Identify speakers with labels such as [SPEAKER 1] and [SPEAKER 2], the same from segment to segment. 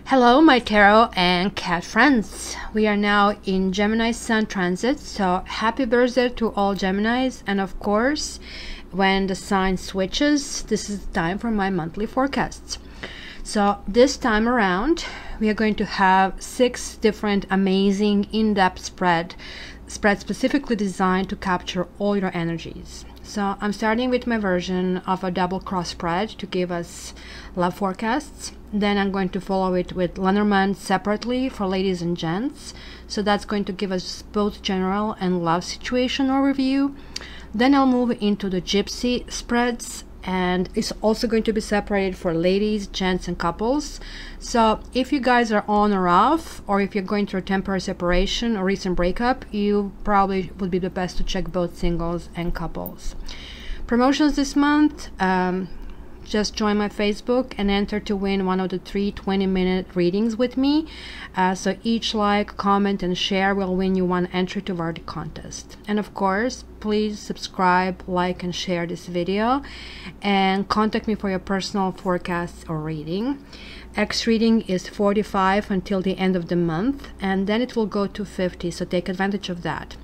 [SPEAKER 1] Hello my tarot and cat friends. We are now in Gemini Sun transit, so happy birthday to all Geminis. And of course, when the sign switches, this is the time for my monthly forecasts. So this time around, we are going to have 6 different amazing in-depth spreads specifically designed to capture all your energies. So I'm starting with my version of a double cross spread to give us love forecasts. Then I'm going to follow it with Lenormand separately for ladies and gents. So that's going to give us both general and love situation overview. Then I'll move into the Gypsy spreads, and it's also going to be separated for ladies, gents, and couples. So if you guys are on or off, or if you're going through a temporary separation or recent breakup, you probably would be the best to check both singles and couples. Promotions this month, just join my Facebook and enter to win one of the 3 20-minute readings with me. So each like, comment, and share will win you one entry toward the contest. And of course, please subscribe, like, and share this video, and contact me for your personal forecast or reading. X reading is 45 until the end of the month, and then it will go to 50, so take advantage of that.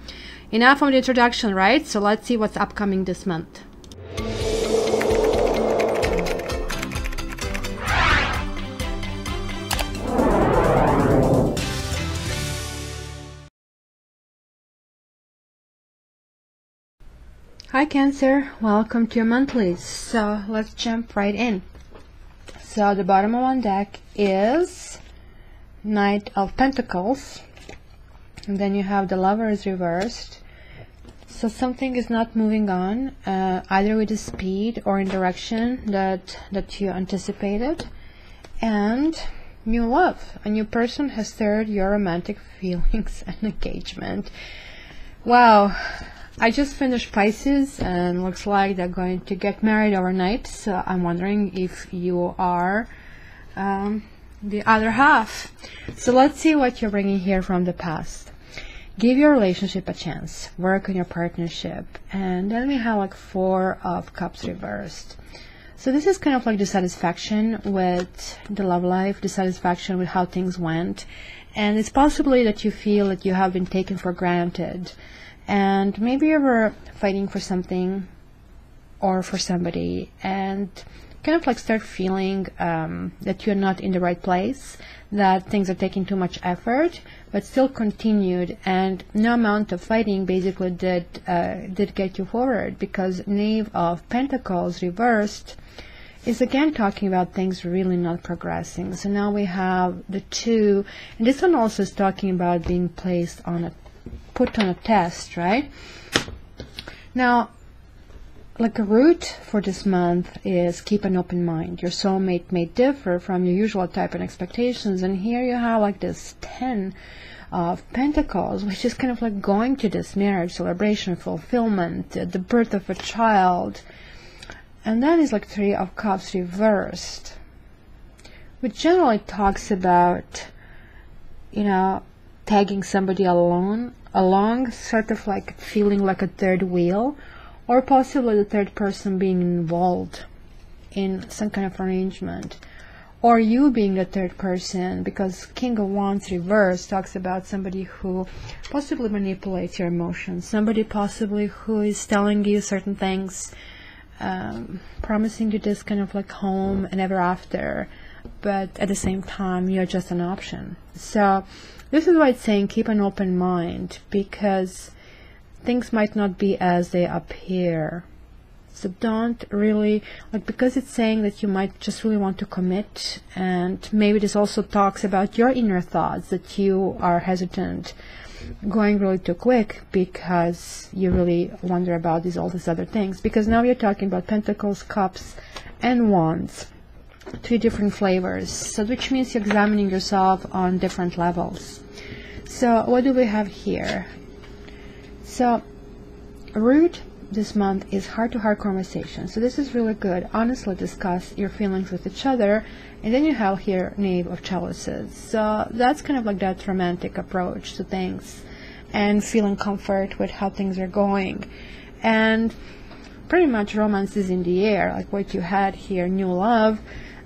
[SPEAKER 1] Enough of the introduction, right? So let's see what's upcoming this month. Hi Cancer, welcome to your monthlies. So let's jump right in. So the bottom of one deck is Knight of Pentacles, and then you have the Lovers reversed. So something is not moving on, either with the speed or in direction that you anticipated. And new love, a new person has stirred your romantic feelings and engagement. Wow. I just finished Pisces, and looks like they're going to get married overnight. So I'm wondering if you are the other half. So let's see what you're bringing here from the past. Give your relationship a chance. Work on your partnership. And then we have like 4 of Cups reversed. So this is kind of like dissatisfaction with the love life, dissatisfaction with how things went. And it's possibly that you feel that you have been taken for granted. And maybe you were fighting for something or for somebody, and kind of like start feeling that you're not in the right place, that things are taking too much effort, but still continued, and no amount of fighting basically did get you forward, because Knave of Pentacles reversed is again talking about things really not progressing. So now we have the 2, and this one also is talking about being put on a test, right? Now, like a root for this month is keep an open mind. Your soulmate may differ from your usual type and expectations, and here you have like this 10 of Pentacles, which is kind of like going to this marriage celebration, fulfillment, the birth of a child. And then is like 3 of Cups reversed, which generally talks about, you know, tagging somebody along, sort of like feeling like a third wheel, or possibly the third person being involved in some kind of arrangement, or you being the third person, because King of Wands reverse talks about somebody who possibly manipulates your emotions, somebody possibly who is telling you certain things, promising you this kind of like home and ever after, but at the same time you're just an option. So this is why it's saying keep an open mind, because things might not be as they appear. So don't really, like, because it's saying that you might just really want to commit, and maybe this also talks about your inner thoughts, that you are hesitant, going really too quick because you really wonder about all these other things. Because now you're talking about Pentacles, Cups, and Wands. 3 different flavors, so which means you're examining yourself on different levels. So what do we have here? So root this month is heart-to-heart conversation. So this is really good. Honestly discuss your feelings with each other. And then you have here Knave of Chalices. So that's kind of like that romantic approach to things and feeling comfort with how things are going. And pretty much romance is in the air, like what you had here, new love.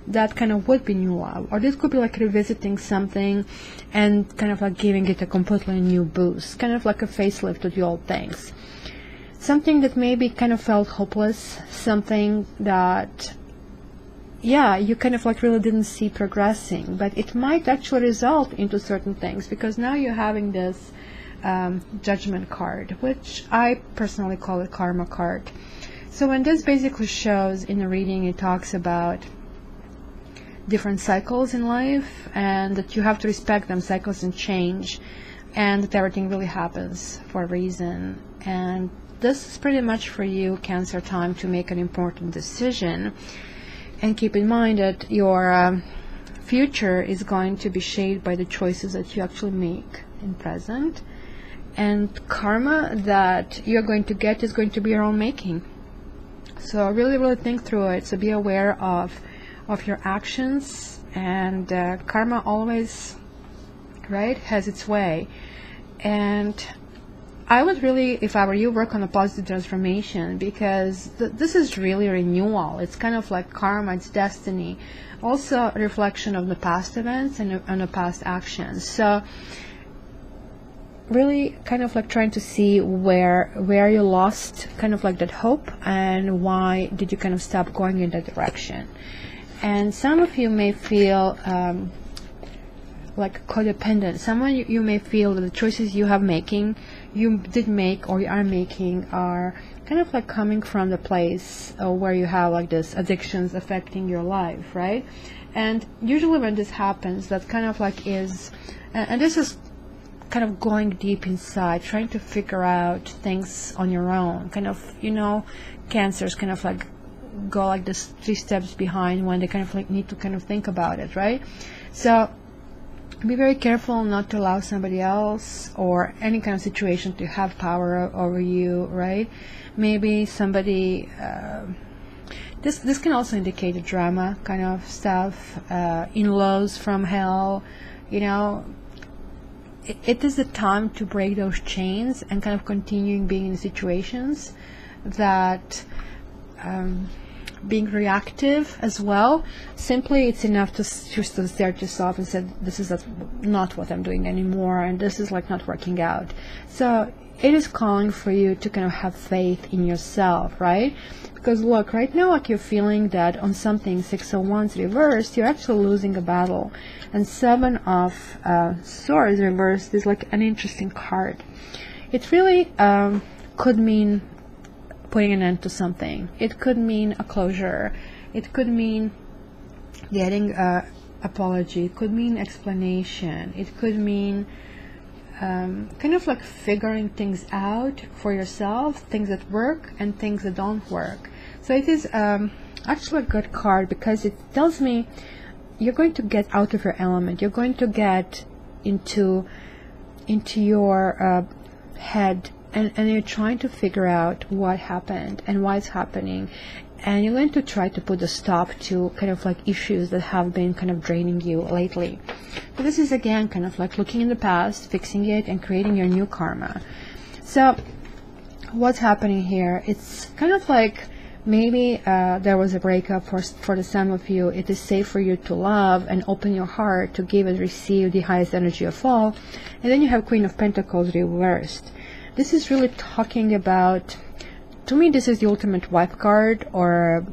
[SPEAKER 1] that kind of would be new love, or this could be like revisiting something and kind of like giving it a completely new boost, kind of like a facelift to the old things. Something that maybe kind of felt hopeless, something that, yeah, you kind of like really didn't see progressing, but it might actually result into certain things, because now you're having this judgment card, which I personally call it karma card. So when this basically shows in a reading, it talks about different cycles in life, and that you have to respect them, cycles and change, and that everything really happens for a reason. And this is pretty much for you, Cancer, time to make an important decision. And keep in mind that your future is going to be shaped by the choices that you actually make in present, and karma that you're going to get is going to be your own making. So really think through it. So be aware of your actions, and karma always, right, has its way. And I would really, if I were you, work on a positive transformation, because this is really renewal. It's kind of like karma, it's destiny, also a reflection of the past events and the past actions. So really kind of like trying to see where you lost kind of like that hope, and why did you kind of stop going in that direction. And some of you may feel like codependent. Someone you may feel that the choices you did make or you are making are kind of like coming from the place where you have like this addictions affecting your life, right? And usually when this happens, that kind of like is, and this is kind of going deep inside, trying to figure out things on your own, kind of, you know, Cancers kind of like go like this 3 steps behind when they kind of like need to kind of think about it, right? So be very careful not to allow somebody else or any kind of situation to have power over you, right? Maybe somebody, this can also indicate a drama kind of stuff, in-laws from hell, you know. It is the time to break those chains and kind of continuing being in situations that being reactive as well. Simply, it's enough to just stare at yourself and say, this is not what I'm doing anymore, and this is like not working out. So it is calling for you to kind of have faith in yourself, right? Because look, right now, like you're feeling that on something 601's reversed, you're actually losing a battle. And 7 of Swords reversed is like an interesting card. It really could mean putting an end to something. It could mean a closure. It could mean getting an apology. It could mean explanation. It could mean kind of like figuring things out for yourself, things that work and things that don't work. So it is actually a good card, because it tells me you're going to get out of your element. You're going to get into your head, and you're trying to figure out what happened and why it's happening, and you're going to try to put a stop to kind of like issues that have been kind of draining you lately. So this is again kind of like looking in the past, fixing it, and creating your new karma. So what's happening here? It's kind of like maybe there was a breakup for the some of you. It is safe for you to love and open your heart to give and receive the highest energy of all. And then you have Queen of Pentacles reversed. This is really talking about, to me, this is the ultimate wife card, or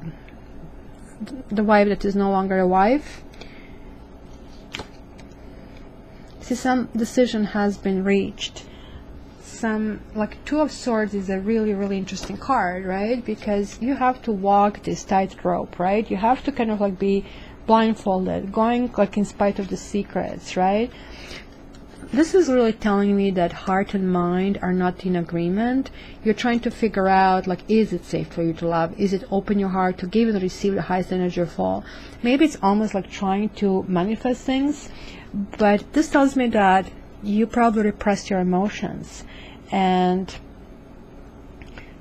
[SPEAKER 1] the wife that is no longer a wife. See, some decision has been reached. Some, like 2 of Swords is a really interesting card, right? Because you have to walk this tightrope, right? You have to kind of like be blindfolded, going like in spite of the secrets, right? This is really telling me that heart and mind are not in agreement. You're trying to figure out, like, is it safe for you to love? Is it open your heart to give and receive the highest energy of all? Maybe it's almost like trying to manifest things, but this tells me that you probably repressed your emotions, and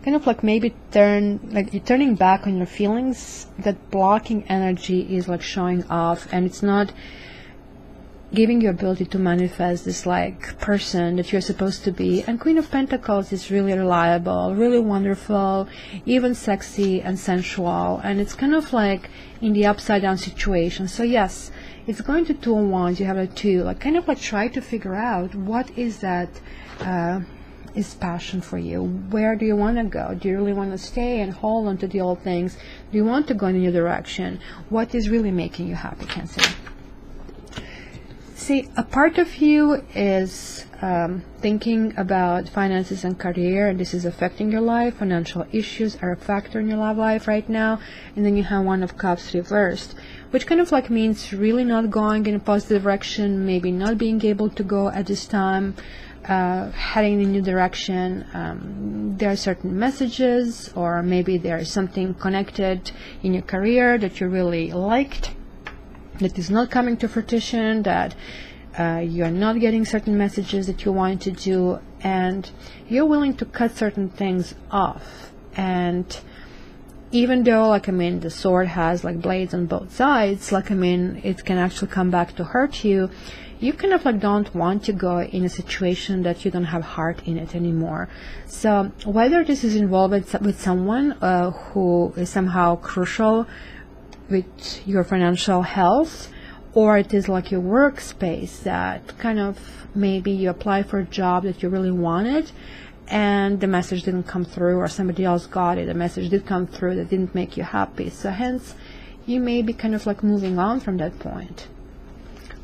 [SPEAKER 1] kind of like maybe you're turning back on your feelings. That blocking energy is like showing off, and it's not, giving you ability to manifest this like person that you're supposed to be. And Queen of Pentacles is really reliable, really wonderful, even sexy and sensual, and it's kind of like in the upside down situation. So yes, it's going to Two of Wands. You have a two, like kind of like try to figure out what is that is passion for you. Where do you want to go? Do you really want to stay and hold on to the old things? Do you want to go in a new direction? What is really making you happy, Cancer? See, a part of you is thinking about finances and career, and this is affecting your life. Financial issues are a factor in your love life right now. And then you have One of Cups reversed, which kind of like means really not going in a positive direction, maybe not being able to go at this time, heading in a new direction. There are certain messages, or maybe there is something connected in your career that you really liked, that is not coming to fruition, that you're not getting certain messages that you want to do, and you're willing to cut certain things off. And even though, like, I mean, the sword has like blades on both sides, like, I mean, it can actually come back to hurt you. You kind of like don't want to go in a situation that you don't have heart in it anymore. So whether this is involved with someone who is somehow crucial with your financial health, or it is like your workspace that kind of maybe you apply for a job that you really wanted and the message didn't come through, or somebody else got it, the message did come through that didn't make you happy. So hence you may be kind of like moving on from that point,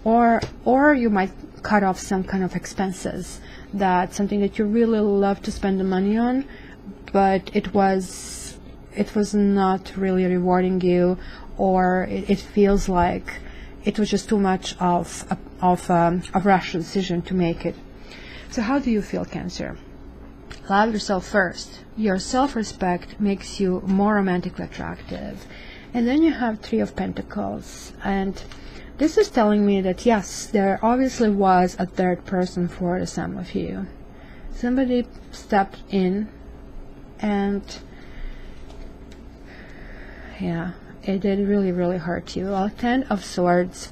[SPEAKER 1] or you might cut off some kind of expenses, that something that you really love to spend the money on, but it was not really rewarding you, or it feels like it was just too much of a rash decision to make it. So how do you feel, Cancer? Love yourself first. Your self-respect makes you more romantically attractive. And then you have Three of Pentacles, and this is telling me that yes, there obviously was a third person for the some of you. Somebody stepped in, and yeah, it did really, really hurt you. Well, Ten of Swords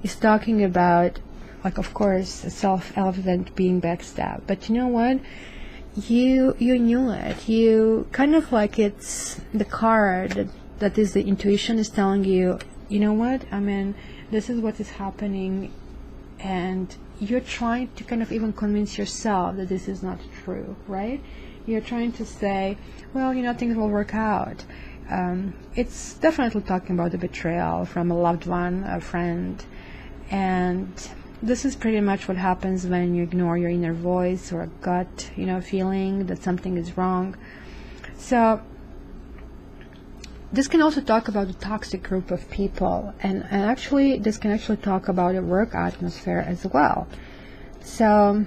[SPEAKER 1] is talking about, like, of course, a self-evident being backstabbed. But you know what? You knew it. You kind of like, it's the card that is the intuition is telling you, you know what? I mean, this is what is happening, and you're trying to kind of even convince yourself that this is not true, right? You're trying to say, well, you know, things will work out. It's definitely talking about the betrayal from a loved one, a friend, and this is pretty much what happens when you ignore your inner voice or a gut, you know, feeling that something is wrong. So this can also talk about a toxic group of people, and actually this can actually talk about a work atmosphere as well. So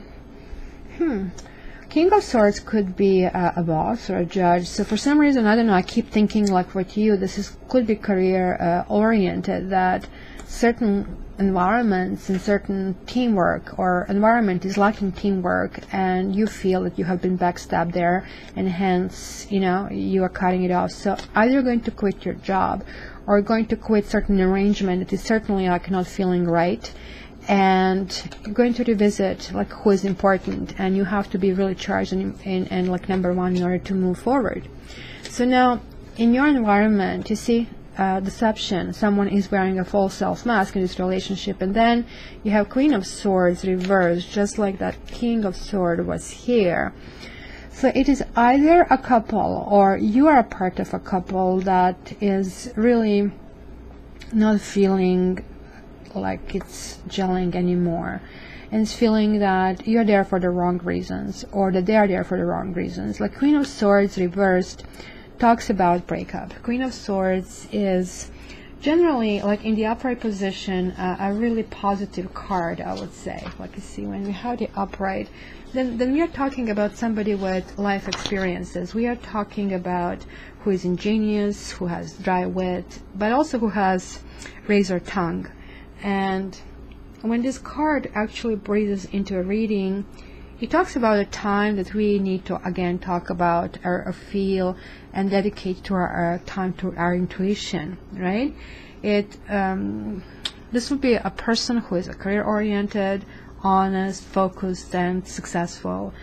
[SPEAKER 1] King of Swords could be a boss or a judge. So for some reason, I don't know, I keep thinking like with you, this could be career oriented, that certain environments and certain teamwork or environment is lacking teamwork, and you feel that you have been backstabbed there, and hence, you know, you are cutting it off. So either you're going to quit your job, or you're going to quit certain arrangement that is certainly like not feeling right, and you're going to revisit like who is important, and you have to be really charged and like number one in order to move forward. So now in your environment, you see deception. Someone is wearing a false self mask in this relationship, and then you have Queen of Swords reversed, just like that King of Swords was here. So it is either a couple, or you are a part of a couple that is really not feeling like it's gelling anymore, and it's feeling that you're there for the wrong reasons, or that they are there for the wrong reasons. Like Queen of Swords reversed talks about breakup. Queen of Swords is generally, like in the upright position, a really positive card, I would say. Like you see, when we have the upright, then we are talking about somebody with life experiences. We are talking about who is ingenious, who has dry wit, but also who has razor tongue. And when this card actually breathes into a reading, it talks about a time that we need to again talk about or feel and dedicate to our time to our intuition, right? It this would be a person who is a career-oriented, honest, focused, and successful,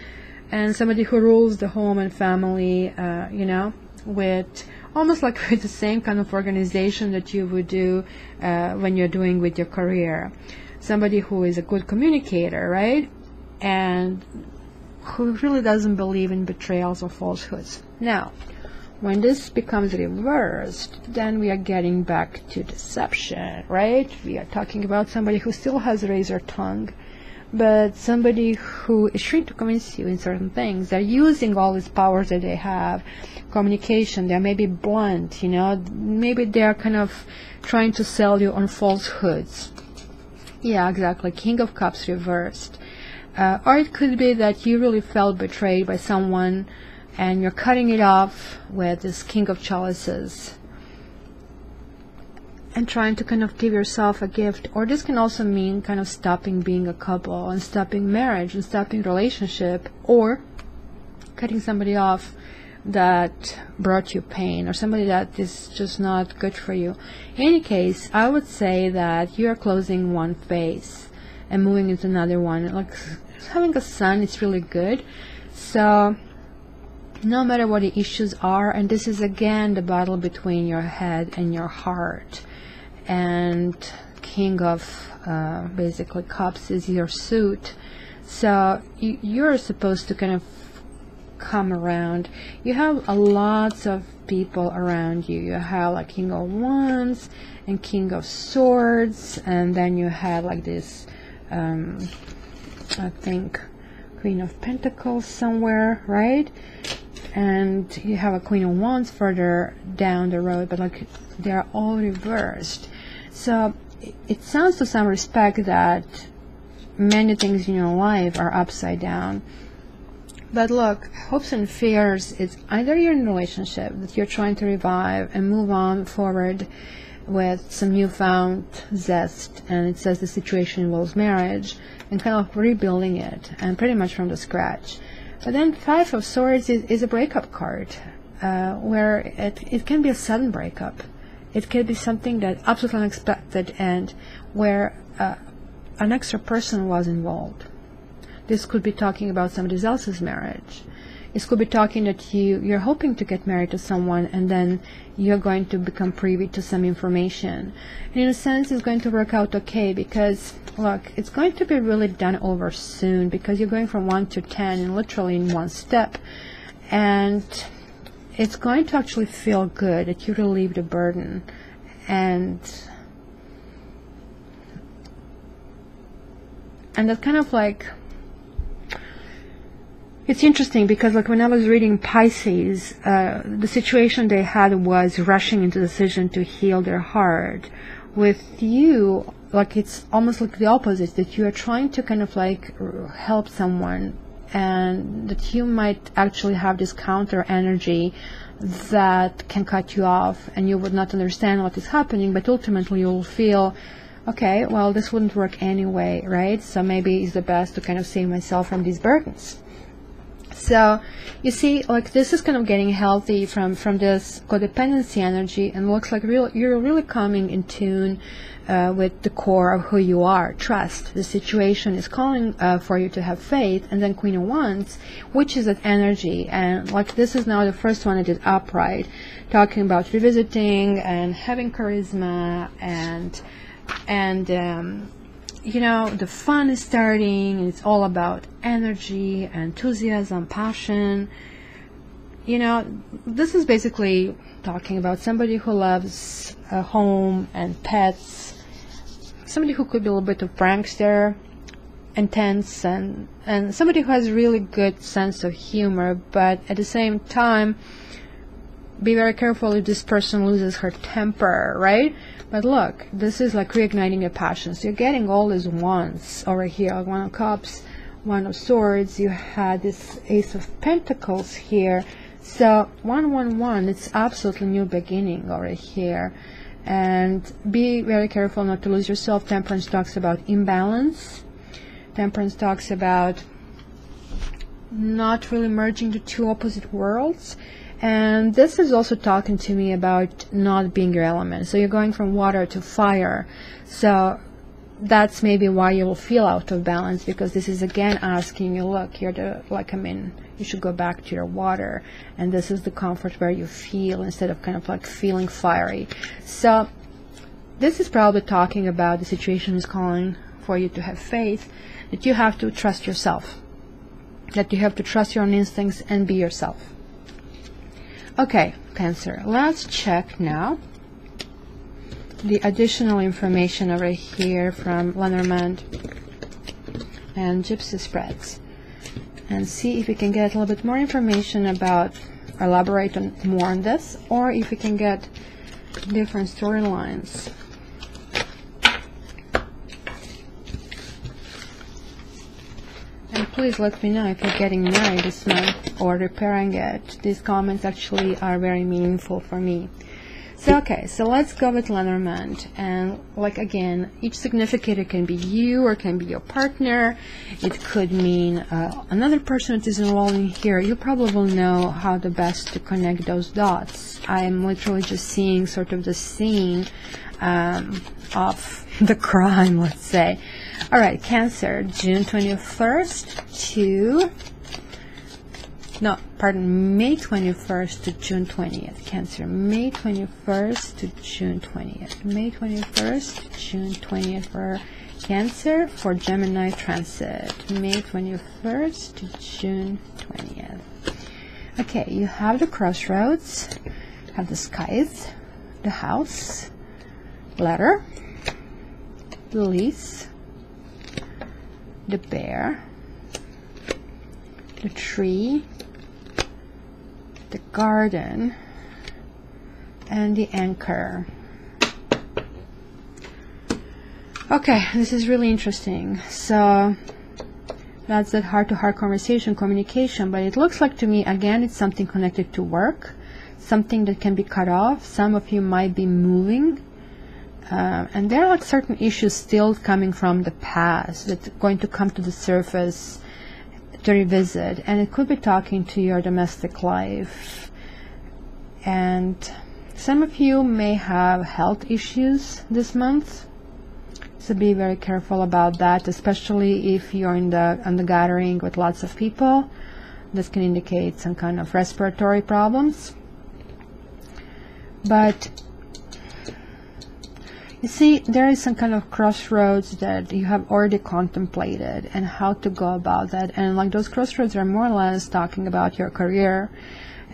[SPEAKER 1] and somebody who rules the home and family, you know, with almost like with the same kind of organization that you would do when you're doing with your career. Somebody who is a good communicator, right? And who really doesn't believe in betrayals or falsehoods. Now, when this becomes reversed, then we are getting back to deception, right? We are talking about somebody who still has a razor tongue, but somebody who is trying to convince you in certain things. They're using all these powers that they have, communication. They're maybe blunt, you know, maybe they're kind of trying to sell you on falsehoods. Yeah, exactly. King of Cups reversed. Or it could be that you really felt betrayed by someone and you're cutting it off with this King of Chalices and trying to kind of give yourself a gift. Or this can also mean kind of stopping being a couple and stopping marriage and stopping relationship, or cutting somebody off that brought you pain, or somebody that is just not good for you. In any case, I would say that you are closing one phase and moving into another one. Like having a son is really good. So no matter what the issues are, and this is again the battle between your head and your heart, and King of basically Cups is your suit. So you're supposed to kind of come around. You have lots of people around you. You have like King of Wands and King of Swords, and then you have like this I think Queen of Pentacles somewhere, right? And you have a Queen of Wands further down the road, but like they're all reversed. So it sounds to some respect that many things in your life are upside down. But look, hopes and fears, it's either you're in a relationship that you're trying to revive and move on forward with some newfound zest, and it says the situation involves marriage and kind of rebuilding it, and pretty much from the scratch. But then Five of Swords is a breakup card, where it can be a sudden breakup. It can be something that absolutely unexpected, and where an extra person was involved. This could be talking about somebody else's marriage. It could be talking that you're hoping to get married to someone, and then you're going to become privy to some information. And in a sense, it's going to work out okay, because look, it's going to be really done over soon, because you're going from 1 to 10 and literally in one step. And it's going to actually feel good that you relieve the burden. And that kind of like, it's interesting because like when I was reading Pisces, the situation they had was rushing into decision to heal their heart. With you, like it's almost like the opposite, that you are trying to kind of like help someone, and that you might actually have this counter energy that can cut you off, and you would not understand what is happening, but ultimately you'll feel, okay, well, this wouldn't work anyway, right? So maybe it's the best to kind of save myself from these burdens. So you see, like this is kind of getting healthy from this codependency energy, and looks like you're really coming in tune with the core of who you are. Trust. The situation is calling for you to have faith. And then Queen of Wands, which is that energy, and like this is now the first one that is upright, talking about revisiting and having charisma, and you know, the fun is starting, and it's all about energy, enthusiasm, passion. You know, this is basically talking about somebody who loves a home and pets, somebody who could be a little bit of prankster, intense, and somebody who has a really good sense of humor, but at the same time, be very careful if this person loses her temper, right? But look, this is like reigniting your passions. You're getting all these wands over here. One of Cups, One of Swords. You had this Ace of Pentacles here. So 111, it's absolutely new beginning over here. And be very careful not to lose yourself. Temperance talks about imbalance. Temperance talks about not really merging the two opposite worlds. And this is also talking to me about not being your element. So you're going from water to fire. So that's maybe why you will feel out of balance, because this is again asking you, look, you're the, like, I mean, you should go back to your water, and this is the comfort where you feel, instead of kind of like feeling fiery. So this is probably talking about the situation is calling for you to have faith, that you have to trust yourself, that you have to trust your own instincts and be yourself. Okay, Cancer, let's check now the additional information over here from Lenormand and Gypsy spreads, and see if we can get a little bit more information about, elaborate on more on this, or if we can get different storylines. And please let me know if you're getting married this month or repairing it. These comments actually are very meaningful for me. So okay, so let's go with Lenormand, and like again, each significator can be you or can be your partner. It could mean another person that is involved in here. You probably will know how the best to connect those dots. I'm literally just seeing sort of the scene of the crime, let's say. All right, Cancer, June 21st to May 21st to June 20th. Cancer, May 21st to June 20th. May 21st to June 20th for Cancer, for Gemini transit. May 21st to June 20th. Okay, you have the crossroads, have the skies, the house, letter, the lease, the bear, the tree, the garden, and the anchor. Okay, this is really interesting. So that's that heart-to-heart conversation, communication, but it looks like to me, again, it's something connected to work, something that can be cut off. Some of you might be moving, and there are like certain issues still coming from the past that's going to come to the surface to revisit, and it could be talking to your domestic life. And some of you may have health issues this month, so be very careful about that, especially if you're in the gathering with lots of people. This can indicate some kind of respiratory problems. But you see, there is some kind of crossroads that you have already contemplated and how to go about that. And like those crossroads are more or less talking about your career,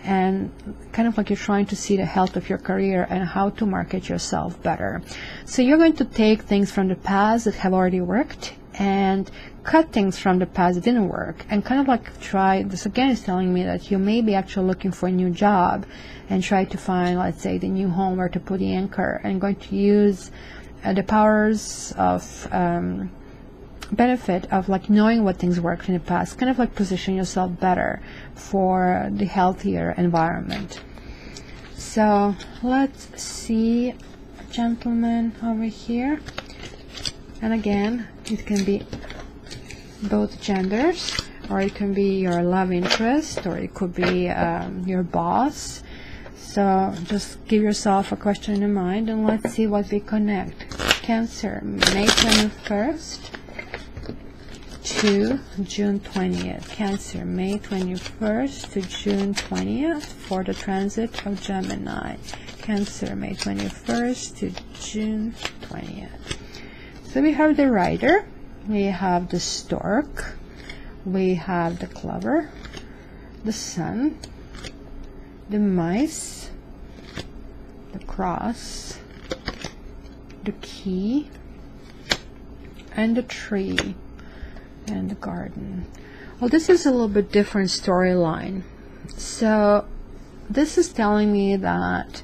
[SPEAKER 1] and kind of like you're trying to see the health of your career and how to market yourself better. So you're going to take things from the past that have already worked and cut things from the past that didn't work, and kind of like try, this again is telling me that you may be actually looking for a new job and try to find, let's say, the new home where to put the anchor, and going to use the powers of benefit of like knowing what things worked in the past, kind of like position yourself better for the healthier environment. So let's see, gentlemen, over here. And again, it can be both genders, or it can be your love interest, or it could be your boss. So just give yourself a question in mind, and let's see what we connect. Cancer, May 21st to June 20th. Cancer, May 21st to June 20th for the transit of Gemini. Cancer, May 21st to June 20th. So we have the rider, we have the stork, we have the clover, the sun, the mice, the cross, the key, and the tree, and the garden. Well, this is a little bit different storyline. So this is telling me that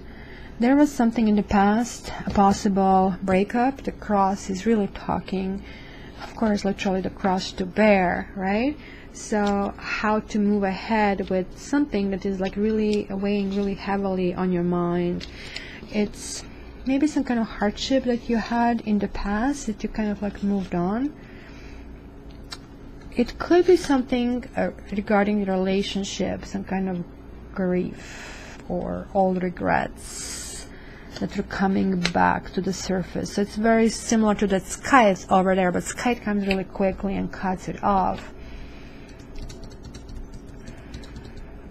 [SPEAKER 1] there was something in the past, a possible breakup. The cross is really talking, of course, literally the cross to bear, right? So how to move ahead with something that is like really weighing really heavily on your mind. It's maybe some kind of hardship that you had in the past that you kind of like moved on. It could be something regarding the relationship, some kind of grief or old regrets. that are coming back to the surface. So it's very similar to that sky is over there, but sky comes really quickly and cuts it off.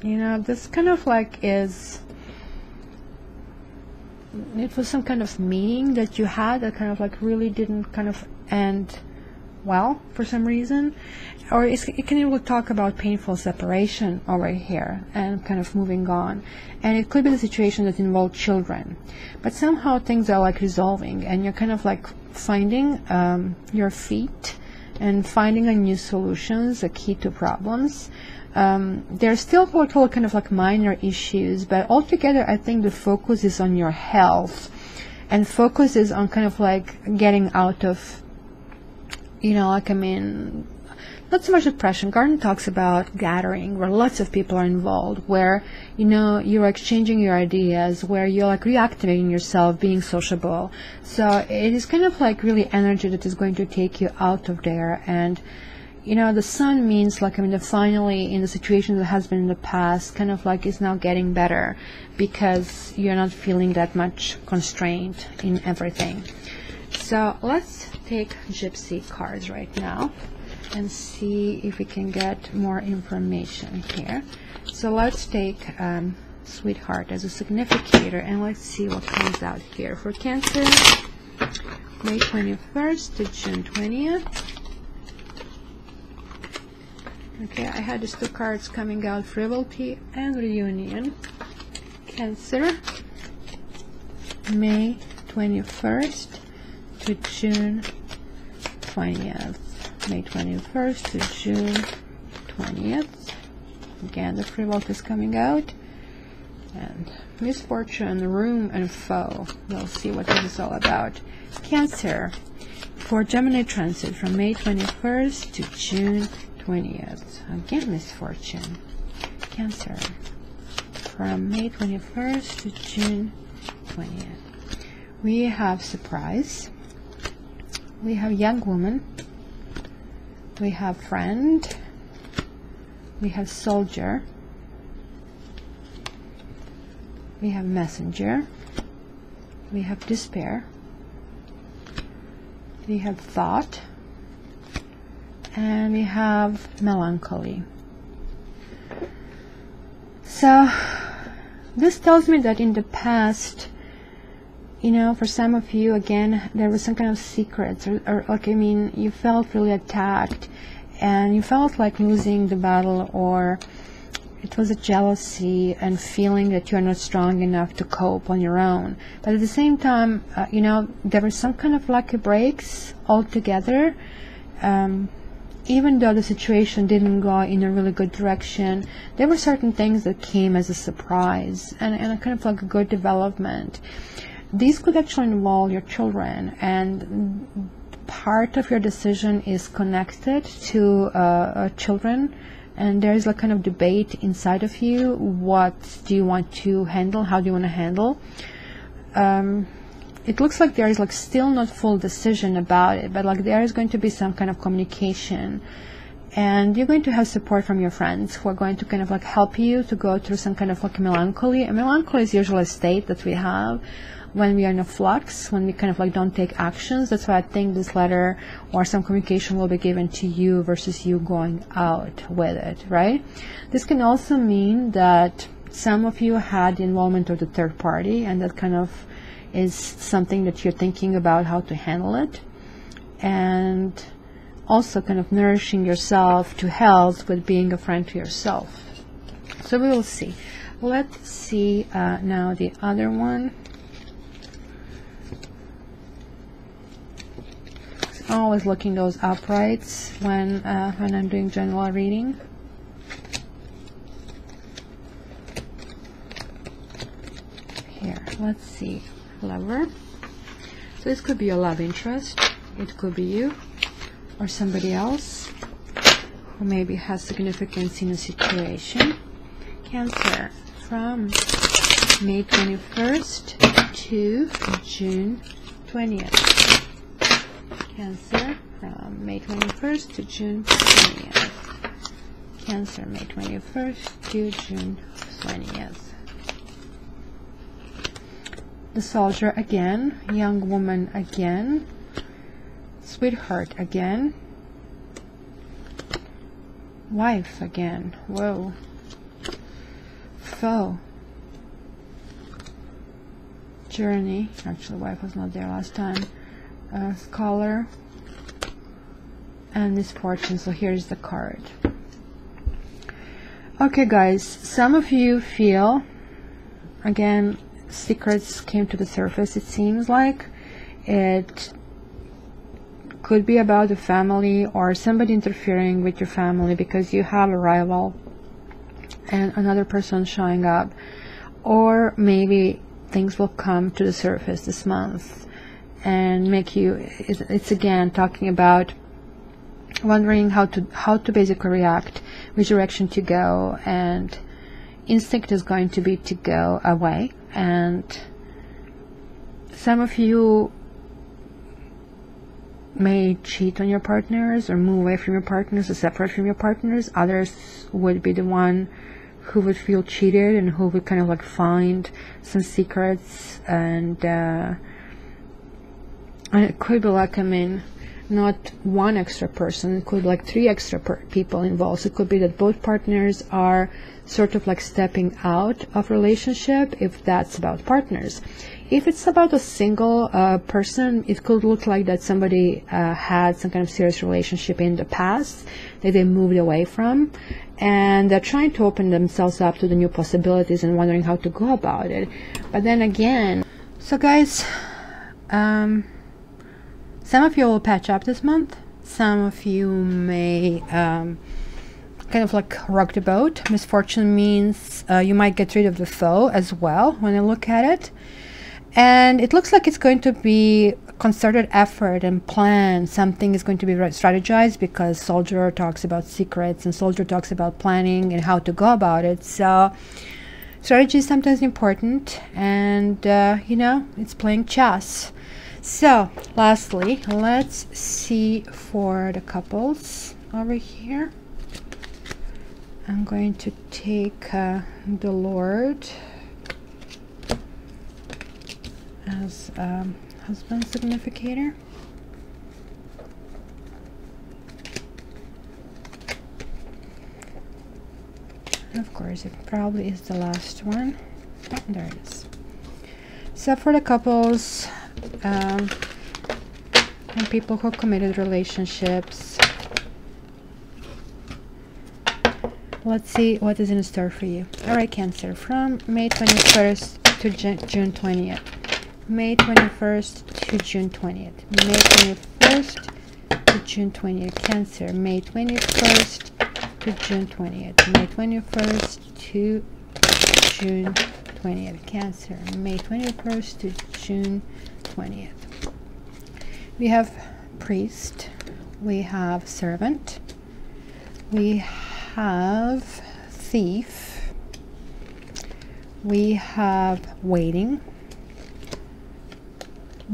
[SPEAKER 1] You know, this kind of like is, it was some kind of meeting that you had that kind of like really didn't kind of end well for some reason, or it can even talk about painful separation over here and kind of moving on, and it could be the situation that involved children, but somehow things are like resolving and you're kind of like finding your feet and finding a new solutions, a key to problems. There's still kind of like minor issues, but altogether I think the focus is on your health, and focus is on kind of like getting out of, you know, like, I mean, not so much depression. Garden talks about gathering where lots of people are involved, where, you know, you're exchanging your ideas, where you're like reactivating yourself, being sociable. So it is kind of like really energy that is going to take you out of there. And, you know, the sun means like, I mean, that finally in the situation that has been in the past kind of like is now getting better because you're not feeling that much constraint in everything. So let's take Gypsy cards right now and see if we can get more information here. So let's take Sweetheart as a significator, and let's see what comes out here for Cancer, May 21st to June 20th. Okay, I had these two cards coming out, Frivolity and Reunion. Cancer, May 21st to June 20th. May 21st to June 20th. Again, the Frivolity is coming out. And Misfortune, Room, and Foe. We'll see what this is all about. Cancer, for Gemini transit from May 21st to June 20th. Again, Misfortune. Cancer, from May 21st to June 20th. We have Surprise. We have Young Woman. We have Friend. We have Soldier. We have Messenger. We have Despair. We have Thought. And we have Melancholy. So this tells me that in the past, you know, for some of you, again, there was some kind of secrets, or like, I mean, you felt really attacked and you felt like losing the battle, or it was a jealousy and feeling that you're not strong enough to cope on your own. But at the same time, you know, there were some kind of lucky breaks altogether. Even though the situation didn't go in a really good direction, there were certain things that came as a surprise and a kind of like a good development. These could actually involve your children, and part of your decision is connected to children, and there is a kind of debate inside of you. What do you want to handle? How do you want to handle? It looks like there is like still not full decision about it, but like there is going to be some kind of communication, and you're going to have support from your friends who are going to kind of like help you to go through some kind of like melancholy. And melancholy is usually a state that we have when we are in a flux, when we kind of like don't take actions. That's why I think this letter or some communication will be given to you versus you going out with it, right? This can also mean that some of you had the involvement of the third party, and that kind of is something that you're thinking about how to handle it, and also kind of nourishing yourself to health with being a friend to yourself. So we will see. Let's see now the other one. I'm always looking those uprights when I'm doing general reading. Here, let's see. Lover. So this could be your love interest. It could be you or somebody else who maybe has significance in a situation. Cancer, from May 21st to June 20th. Cancer, from May 21st to June 20th. Cancer, May 21st to June 20th. the Soldier again, Young Woman again, Sweetheart again, Wife again, whoa, Foe, Journey, actually Wife was not there last time, Scholar, and Misfortune. So here's the card. Okay guys, some of you feel, again, secrets came to the surface. It seems like it could be about the family or somebody interfering with your family because you have a rival and another person showing up, or maybe things will come to the surface this month and make you, it's again talking about wondering how to basically react, which direction to go, and instinct is going to be to go away. And some of you may cheat on your partners or move away from your partners or separate from your partners. Others would be the one who would feel cheated and who would kind of like find some secrets, and it could be like, I mean, not one extra person, it could be like 3 extra people involved. So it could be that both partners are sort of like stepping out of relationship, if that's about partners. If it's about a single person, it could look like that somebody had some kind of serious relationship in the past that they moved away from, and they're trying to open themselves up to the new possibilities and wondering how to go about it. But then again, so guys, some of you will patch up this month. Some of you may kind of like rock the boat. Misfortune means you might get rid of the foe as well when I look at it. And it looks like it's going to be a concerted effort and plan. Something is going to be strategized, because Soldier talks about secrets and Soldier talks about planning and how to go about it. So strategy is sometimes important, and you know, it's playing chess. So lastly, let's see for the couples over here. I'm going to take the Lord as husband significator. And of course, it probably is the last one. Oh, there it is. So for the couples and people who committed relationships, let's see what is in store for you. Alright, Cancer, from May 21st to June 20th. May 21st to June 20th. May 21st to June 20th. Cancer, May 21st to June 20th. May 21st to June 20th. Cancer, May 21st to June 20th. We have Priest. We have Servant. We have Thief. We have Waiting.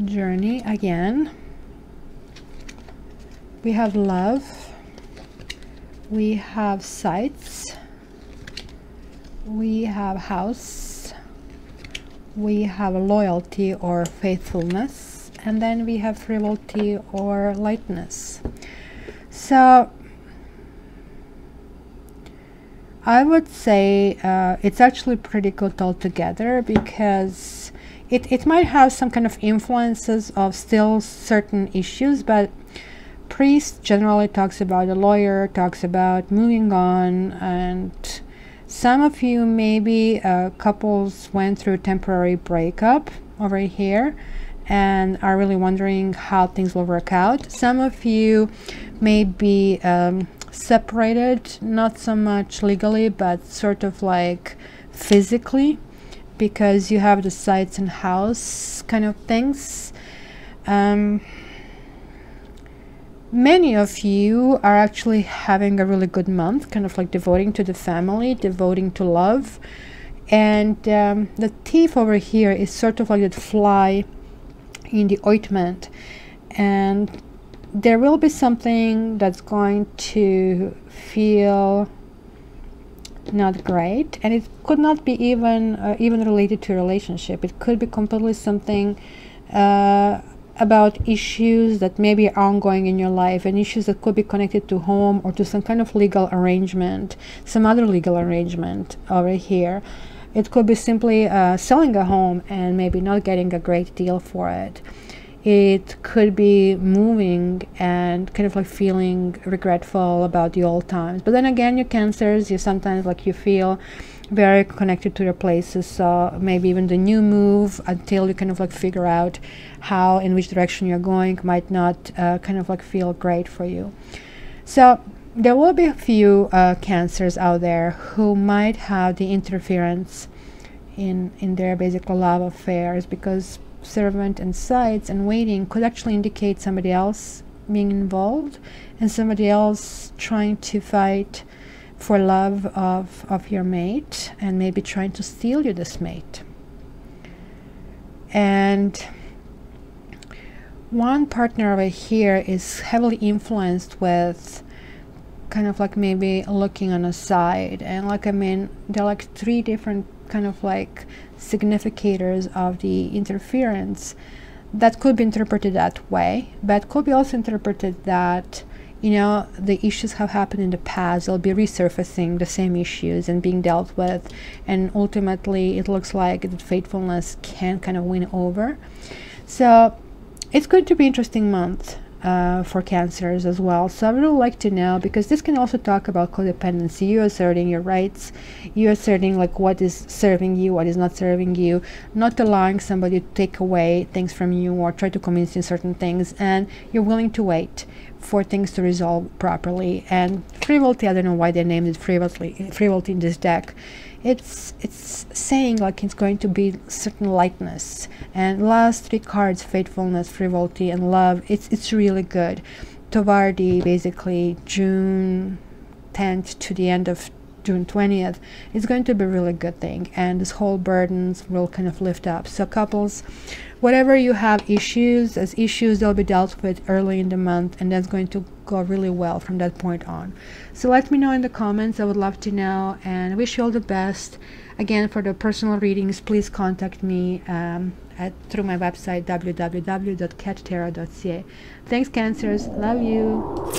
[SPEAKER 1] Journey again. We have Love. We have Sights. We have House. We have Loyalty or Faithfulness, and then we have Frivolity or Lightness. So I would say it's actually pretty good altogether, because it might have some kind of influences of still certain issues, but Priest generally talks about a lawyer, talks about moving on, and some of you, maybe couples went through temporary breakup over here and are really wondering how things will work out. Some of you may be separated, not so much legally, but sort of like physically, because you have the sights and house kind of things. Many of you are actually having a really good month, kind of like devoting to the family, devoting to love. And the Thief over here is sort of like that fly in the ointment, and there will be something that's going to feel not great, and it could not be even related to a relationship. It could be completely something about issues that maybe are ongoing in your life, and issues that could be connected to home or to some kind of legal arrangement, some other legal arrangement over here. It could be simply selling a home and maybe not getting a great deal for it. It could be moving and kind of like feeling regretful about the old times. But then again, you Cancers, you sometimes like you feel very connected to your places, so maybe even the new move, until you kind of like figure out how, in which direction you're going, might not kind of like feel great for you. So there will be a few Cancers out there who might have the interference in their basic love affairs, because Servant and Sides and Waiting could actually indicate somebody else being involved and somebody else trying to fight for love of your mate, and maybe trying to steal you this mate. And one partner over here is heavily influenced with kind of like maybe looking on a side, and like, I mean, there are like 3 different kind of like significators of the interference that could be interpreted that way, but could be also interpreted that, you know, the issues have happened in the past, they'll be resurfacing the same issues and being dealt with, and ultimately it looks like that faithfulness can kind of win over. So it's going to be an interesting month for Cancers as well. So I would really like to know, because this can also talk about codependency, you asserting your rights, you asserting like what is serving you, what is not serving you, not allowing somebody to take away things from you or try to convince you certain things, and you're willing to wait for things to resolve properly. And frivolity, I don't know why they named it frivolity in this deck. It's saying like it's going to be certain lightness. And last 3 cards, faithfulness, frivolity, and love, it's really good. Tovardi, basically June 10th to the end of June 20th, it's going to be a really good thing, and this whole burdens will kind of lift up. So couples, whatever you have issues, as issues, they'll be dealt with early in the month, and that's going to go really well from that point on. So let me know in the comments, I would love to know, and I wish you all the best. Again, for the personal readings, please contact me through my website www.cattarot.ca. Thanks Cancers, love you.